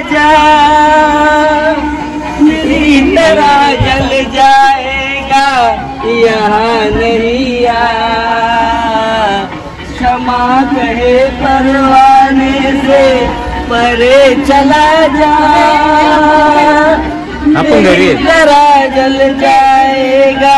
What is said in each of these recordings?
जा, मेरी तरह जल जाएगा यहाँ नहीं आ। क्षमा कहे परवाने से परे चला जा, मेरी तरह जल जाएगा।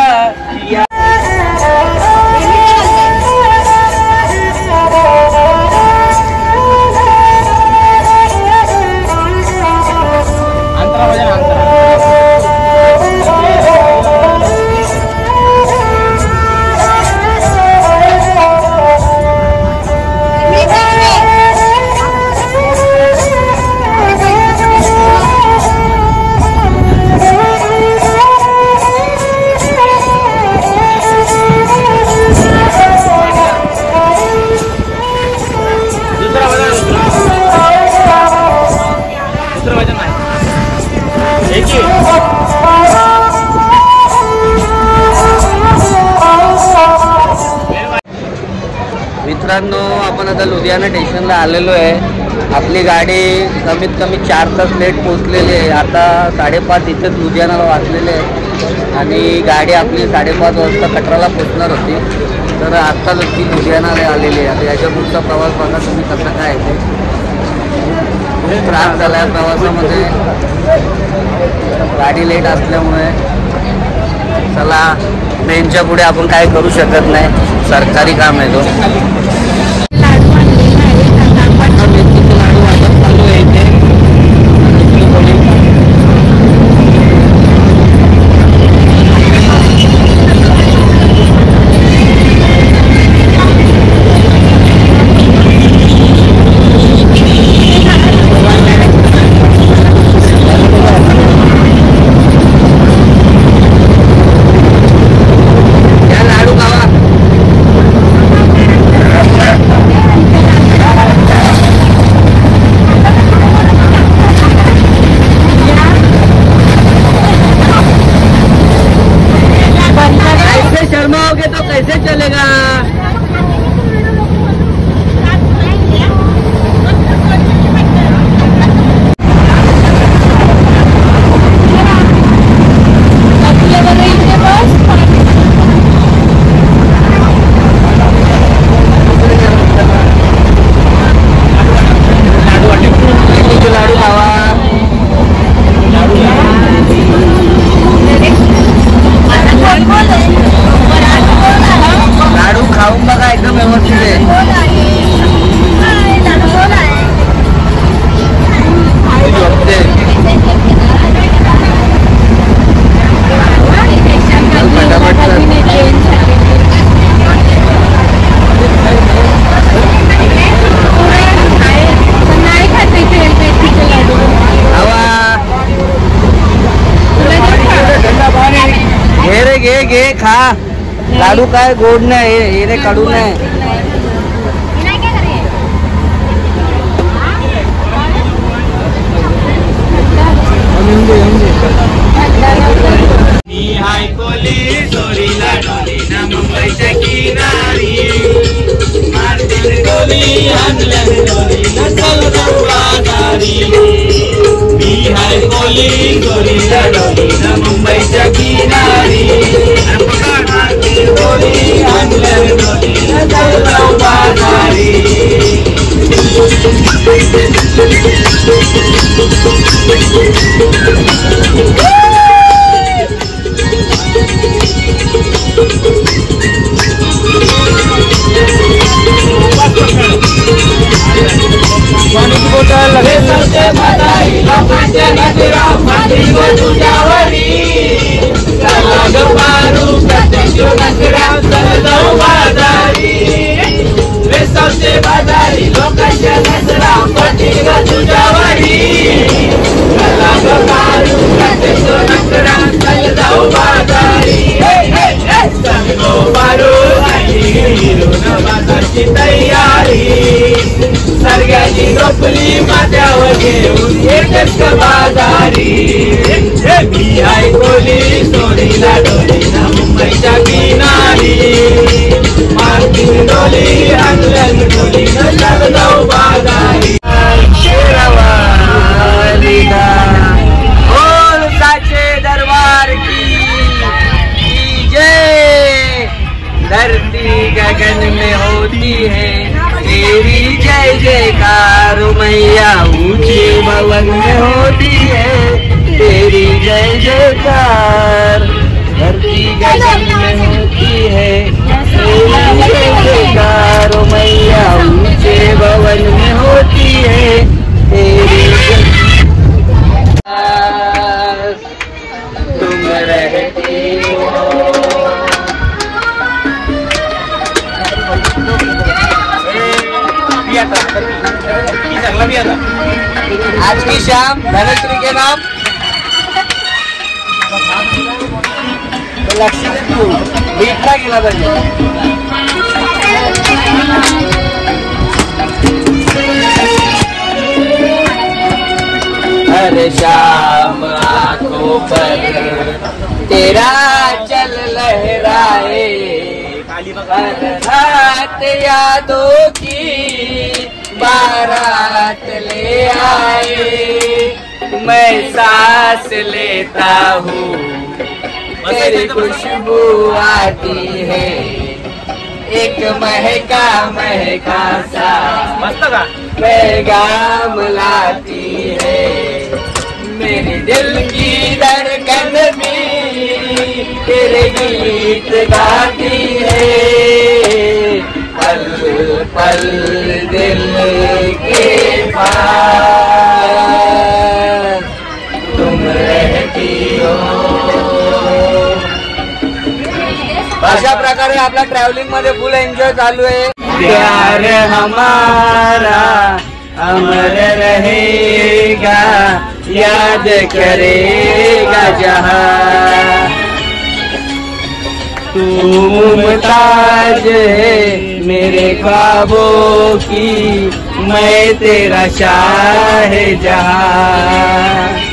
मित्रांनो, आपण आता लुधियाना स्टेशनला आलेलो आहे। आपली गाडी कमीत कमी 4 तास लेट पोहोचलेली आहे। आता 5:30 इथेच लुधियानाला वाजलेले आहे आणि गाडी आपली 5:30 वाजता कटराला पोहोचणार होती। तर आत्ता ती लुधियानाला आलेली आहे। आता याच्या पुढचा प्रवास बघा तुम्ही कसा काय आहे। खूप त्रास झाला आहे प्रवासामध्ये, गाडी लेट असल्यामुळे। चला, ट्रेनच्या पुढे आपण काय करू शकत नाही, सरकारी काम आहे तो। कैसे चलेगा? घे खा, लाडू काय गोड नाही, हे रे कडू नाही। मी हाय कोली दोरीला डोलीना मुंबईच्या किनारी, मारतील डोली आणल्या डोलीना चल बाजारी। मी हाय कोली दोरीला डोलीना मुंबईच्या किनारी, मारतील डोली आणल्या डोलीना चल बाजारी। पाणी की बोतल लगे चलते भदाई, लोकांच्या नजरा माती व तुझ्यावरी। चला ग मारू प्रत्यक्ष नजरा, चल जाऊ बाजारी। वे चलते भदाई, लोकांच्या नजरा माती व तुझ्यावरी। चला ग मारू प्रत्यक्ष नजरा, चल जाऊ बाजारी। चल गो मारू बाजारची तयारी, सरग्याची टोपली माथ्यावर घेऊन एकच बाजारी। मी हाय कोली दोरीला डोलीना मुंबईच्या किनारी, मारतील डोली आणल्या डोलीनं चल जाऊ बाजारी। है, तेरी जय जयकार मैया ऊंचे भवन में होती है, तेरी जय जयकार धरती गगन में होती है, तेरी जय जयकार मैया ऊंचे भवन में होती है, तेरी तुम रहती हो। आज की शाम धनश्री के नाम लक्ष्मी बीटला गेला पाहिजे। हर शाम आंखों पर तेरा चल लहराए, हर रात यादों की बारात ले आए, मैं सांस लेता हूँ तेरी खुशबू आती है, एक महका महका सा पैगाम लाती है, मेरे दिल की धड़कन भी तेरे गीत गाती है, पल पल दिल के पास तुम रहती हो। अशा प्रकारे आपला ट्रॅव्हलिंग मध्ये फुल एन्जॉय चालू आहे। प्यार हमारा अमर रहेगा, याद करेगा जहां, तू मुमताज है मेरे ख्वाबों की, मैं तेरा शाह जहां।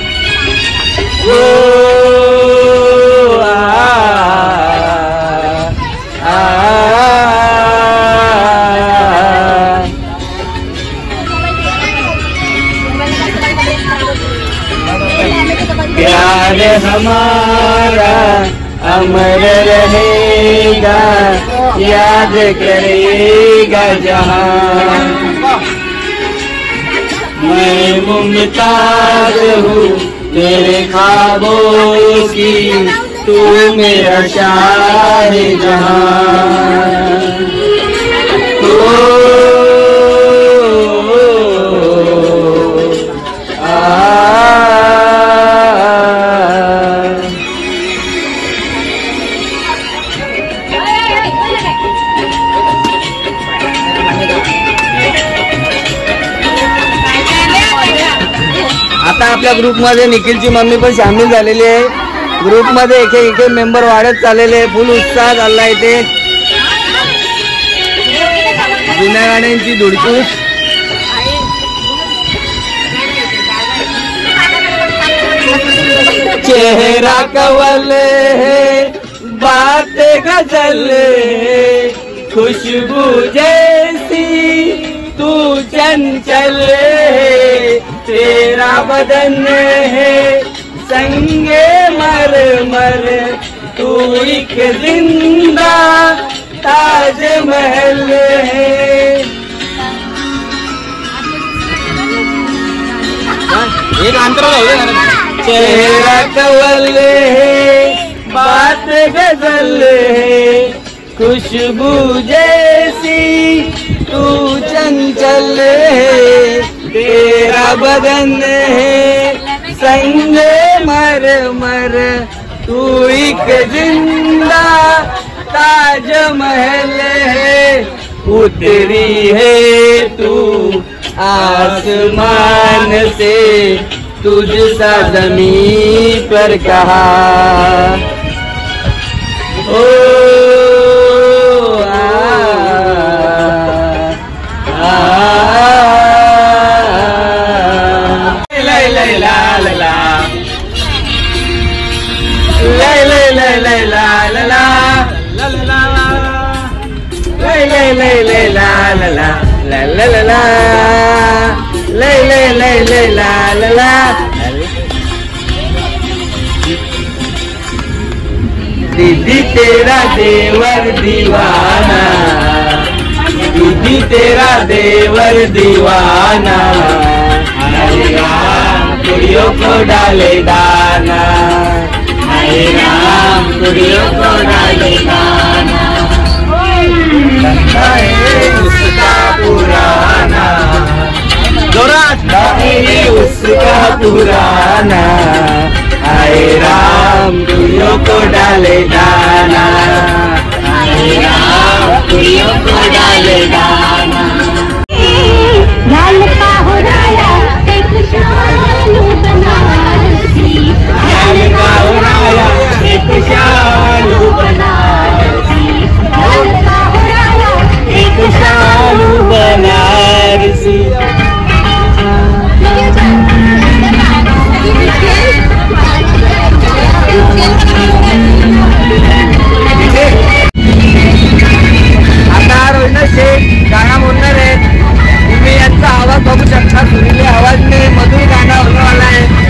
प्यार हमारा अमर रहेगा, याद करेगा जहां, मैं मुमताज हूँ तेरे ख्वाबों की, तू मेरा शाह जहां। आता आपल्या ग्रुप मध्ये निखिलची मम्मी पण सामील झालेली आहे। ग्रुप मध्ये एक मेंबर वाढत चाललेले, फुल उत्साह चालला इथे। जुन्या गाण्यांची धुडकूस, चेहरा कवल है बात गजल है, खुशबू जैसी तू चंचल है, तेरा बदन है संगे मरमर, तू एक जिंदा ताज महल है। एक अंतर चेहरा कवल है बात गजल है, खुशबू जैसी तू चंचल है, तेरा बदन है संगे मरमर, तू एक जिंदा ताज महल है, उतरी है तू आसमान से, तुझ सा ज़मीं पर कहा, ओ दीदी तेरा देवर दीवाना, भी तेरा देवर दीवाना, हरे राम कुड़ियों को डाले दाना, हरे राम कुड़ियों को डाले दाना। धंधा है उसका पुराना, है उसका पुराना, हरे राम कुड़ियों को डाले दाना, हरे राम कुड़ियों को डाले दाना। लाल का हो राया एक शालू बनारसी, लाल का हो राया एक शालू बनारसी, लाल का हो राया एक शालू बनारसी। आता रोहिना शेठ गाणं बोलणार आहेत, तुम्ही यांचा आवाज बघू शकता, सुरीले आवाजने मधुर गाणं होने वाला है।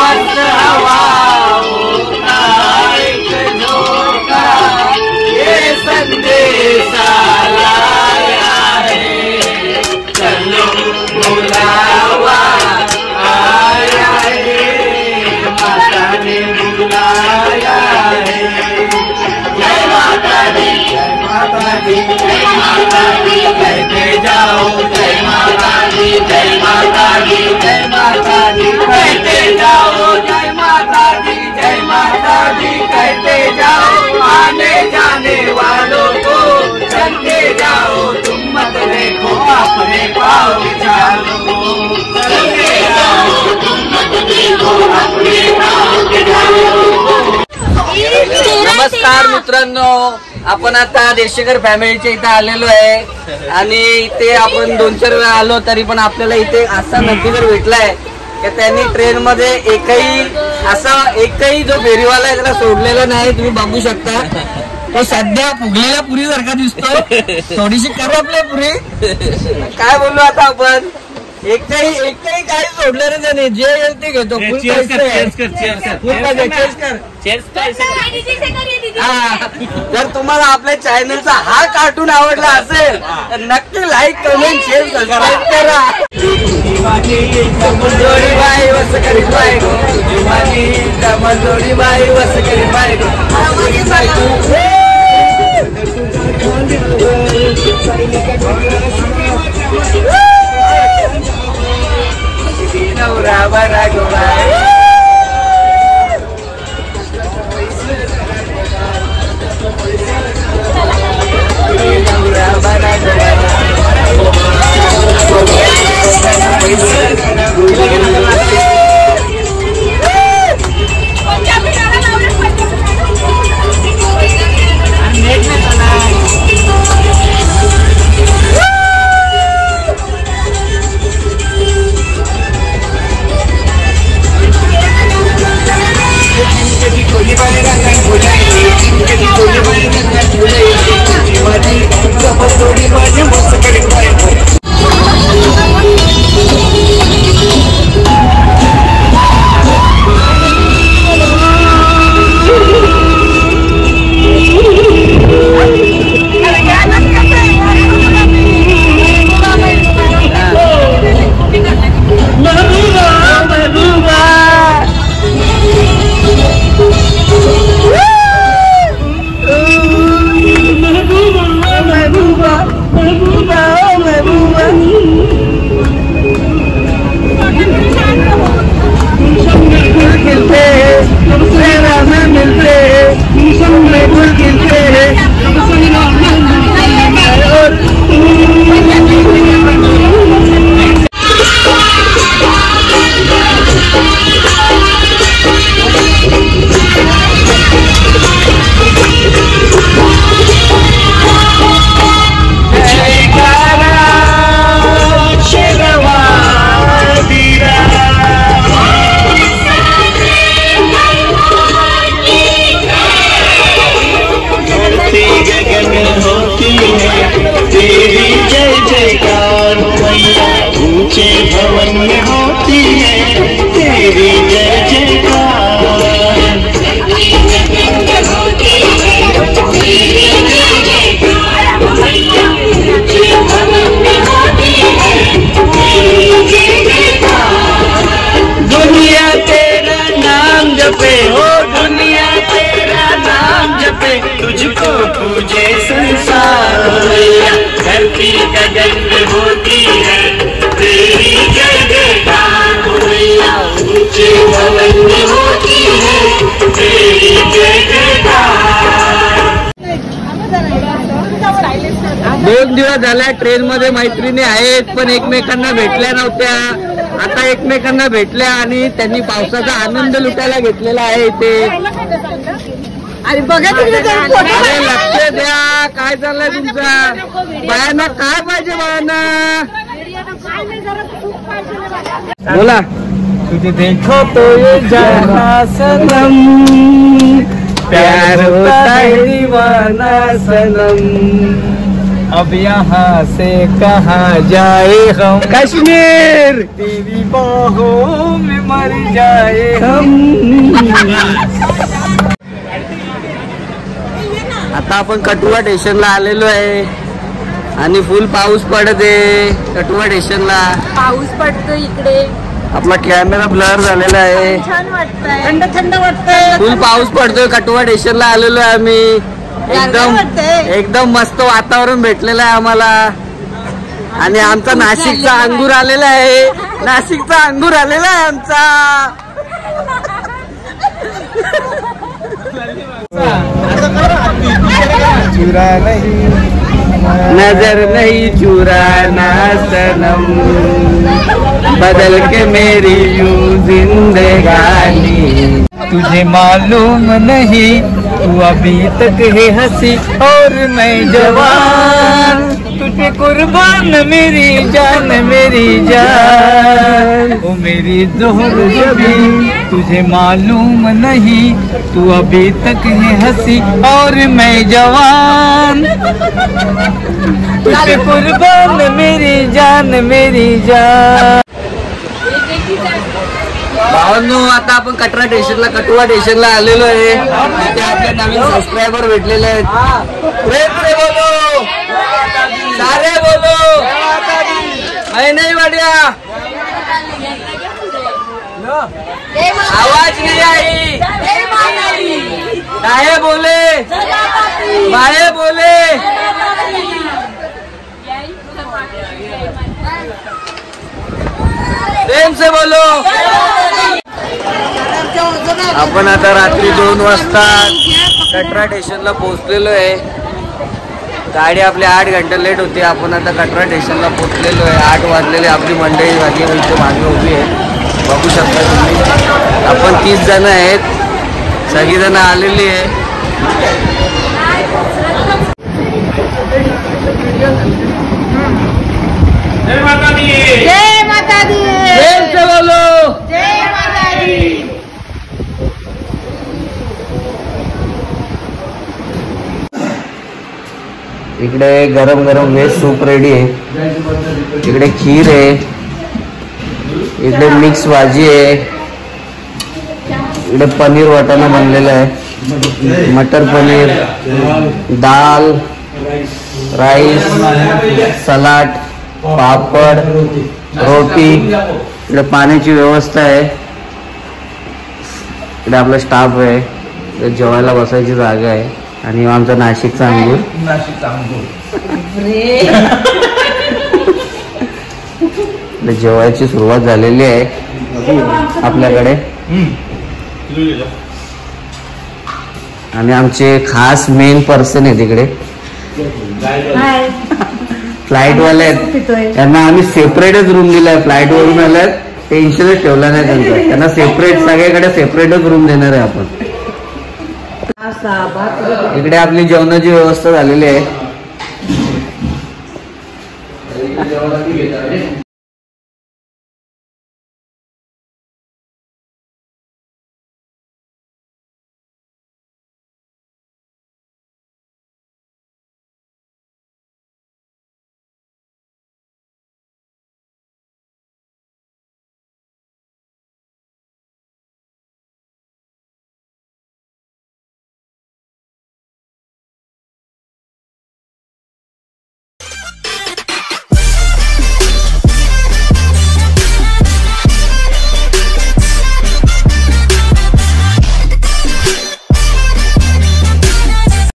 मस्त हवा ये संदेश लाया है, चलो बुलावा आया है, माता ने बुलाया है। जय माता दी, जय माता दी, जय माता दी, कहते जाओ जय माता दी, जय माता दी, जय माता दी, कहते जाओ जय माता दी, जय माता दी, कहते जाओ। आने जाने वालों को चलते जाओ, तुम मत देखो अपने पाँव बिछालो, चलते जाओ तुम मत देखो अपने पाँव बिछालो। नमस्कार मित्रांनो, आपण आता देशेकर फॅमिलीच्या इथे आलेलो आहे आणि इथे आपण 2-4 वेळा आलो तरी पण आपल्याला इथे असा नंदीकर भेटलाय की त्यांनी ट्रेन मध्ये एकही जो फेरीवाला आहे त्याला सोडलेला नाही. तुम्ही बघू शकता तो सध्या फुगलेल्या पुरी सारखा दिसतो. थोडीशी करू आपल्या पुरी. काय बोलू आता आपण, एकही काही सोडलं नाही, जे येईल ते घेतो. जर तुम्हाला आपल्या चॅनलचा हा कार्टून आवडला असेल तर नक्की लाईक, कमेंट, शेअर, सबस्क्राईब करा. जोडी बाई वस करी बायको, जोडी बाई वस करी बायको, नवरा बरा गोबाई. दोन दिवस झाला ट्रेन मध्ये मैत्रिणी आहेत पण एकमेकांना भेटल्या नव्हत्या. आता एकमेकांना भेटल्या आणि त्यांनी पावसाचा आनंद लुटायला घेतलेला आहे इथे. अरे बघा अरे लक्ष द्या, काय चाललंय तुमचा? बायांना काय पाहिजे? बायांना बोला. तुझे देखो तो ये जहां सनम प्यार होता है दीवाना सनम, अब यहाँ से कहाँ जाए हम, कश्मीर तेरी बाहों में मर जाए हम। आता आपण कटुआ स्टेशनला आलेलो आहे आणि फुल पाऊस पडत आहे कटुआ स्टेशनला. पाऊस पडतो इकडे, आपला कॅमेरा ब्लर झालेला आहे. छान वाटतंय, थंड थंड वाटतंय. फुल पाऊस पडतोय. कटुआ स्टेशनला आलेलो आहे आम्ही. एकदम मस्त वातावरण भेटलेलं आहे आम्हाला. आणि आमचा नाशिकचा अंगूर आलेला आहे. नाशिकचा अंगूर आलेला आहे आमचा. चुरा नहीं नजर नहीं चुराना सनम, बदल के मेरी यूं जिंदगानी. तुझे मालूम नहीं तू अभी तक है हंसी और मैं जवान, तुझे कुर्बान मेरी जान ओ मेरी जोहर जबी. तुझे मालूम नहीं तू अभी तक है हंसी और मैं जवान, तुझे कुर्बान मेरी जान भावांनो, आता आपण कटरा कटुआ स्टेशनला आलेलो आहे. तिथे आपले नवीन सबस्क्रायबर भेटलेले आहेत. प्रेम से बोलो, सारे बोलो, मैं नहीं बढ़िया, आवाज नहीं आई, दाए बोले, बाए बोले. प्रेम से बोलो. आपण आता रात्री 2 वाजता कटरा स्टेशनला पोहोचलेलो आहे. गाडी आपली 8 घंटे लेट होती. आपण आता कटरा स्टेशनला पोहोचलेलो आहे. 8 वाजलेले. आपली मंडळी झाली इथे मागे उभी आहे, बघू शकता तुम्ही. आपण 30 जण आहेत. सगळीजण आलेली आहे. जय माता दी, प्रेम से बोलो. जय माता दी. इकडे गरम गरम व्हेज सूप रेडी आहे. इकडे खीर आहे. इकडे मिक्स भाजी आहे. इकडे पनीर वाटाणा बनलेला आहे. मटर पनीर, दाल, राईस, सलाड, पापड, रोटी. इकडे पाण्याची व्यवस्था आहे. इकडे आपला स्टाफ आहे. इकडे जेवायला बसायची जागा आहे. आणि आमचा नाशिकचा अंगूर. जेवायची सुरुवात झालेली आहे आपल्याकडे. आणि आमचे खास मेन पर्सन आहे तिकडे, फ्लाईट वाले आहेत. त्यांना आम्ही सेपरेटच रूम दिलाय. फ्लाईट वरून आल्यात, टेन्शनच ठेवला नाही त्यांचं. त्यांना सेपरेट, सगळ्याकडे सेपरेटच रूम देणार आहे आपण. इकडे आपली जेवणाची व्यवस्था झालेली आहे.